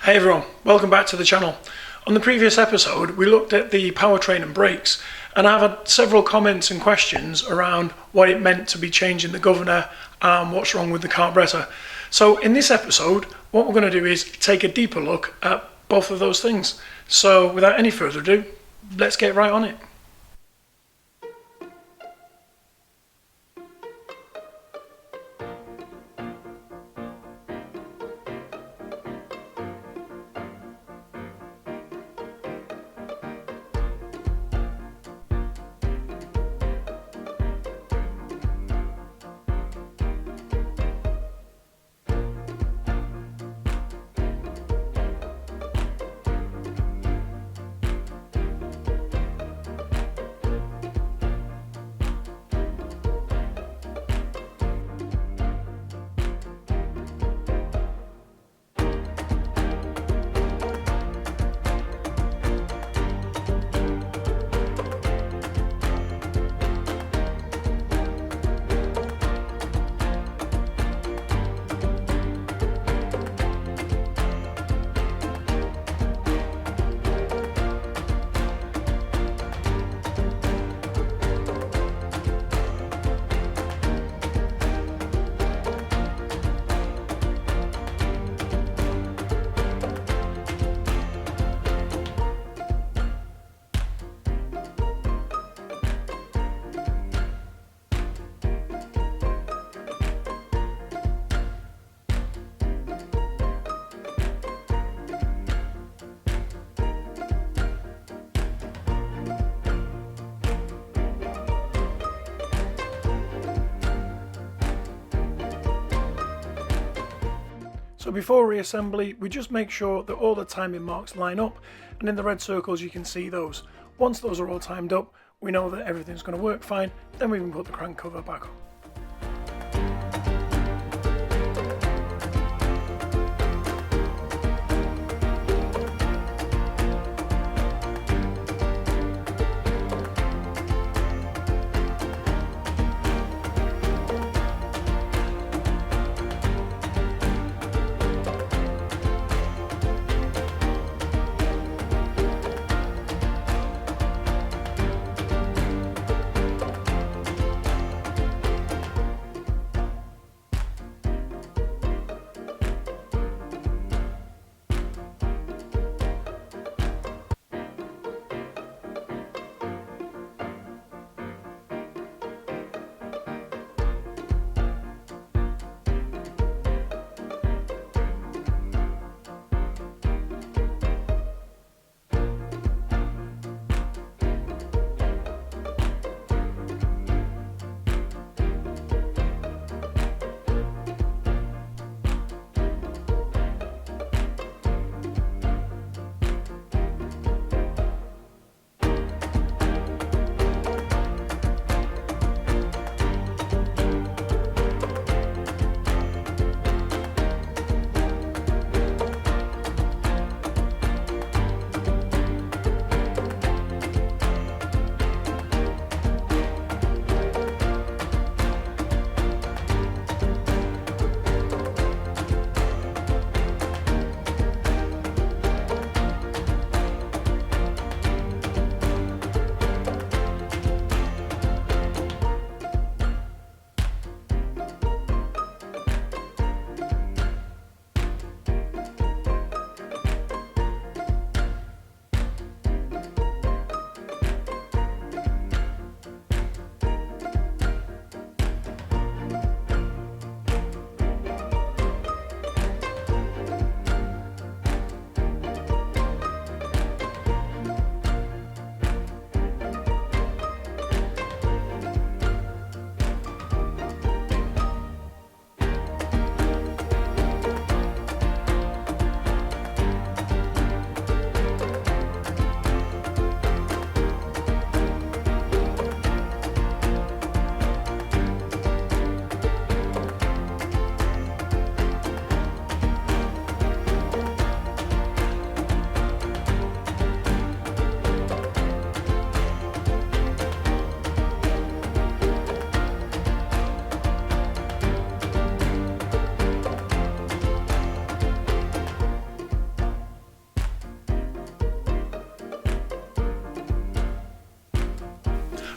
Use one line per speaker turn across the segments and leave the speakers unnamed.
Hey everyone, welcome back to the channel. On the previous episode we looked at the powertrain and brakes, and I've had several comments and questions around what it meant to be changing the governor and what's wrong with the carburetor. So in this episode what we're going to do is take a deeper look at both of those things. So without any further ado, let's get right on it. So before reassembly, we just make sure that all the timing marks line up, and in the red circles you can see those. Once those are all timed up, we know that everything's going to work fine, then we can put the crank cover back on.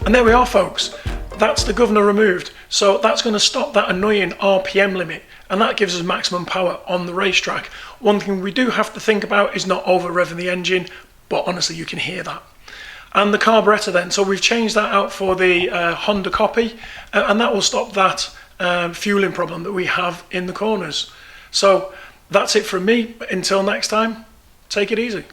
And there we are, folks. That's the governor removed. So that's going to stop that annoying RPM limit, and that gives us maximum power on the racetrack. One thing we do have to think about is not over revving the engine, but honestly you can hear that. And the carburetor then, so we've changed that out for the Honda copy, and that will stop that fueling problem that we have in the corners. So that's it from me. Until next time, take it easy.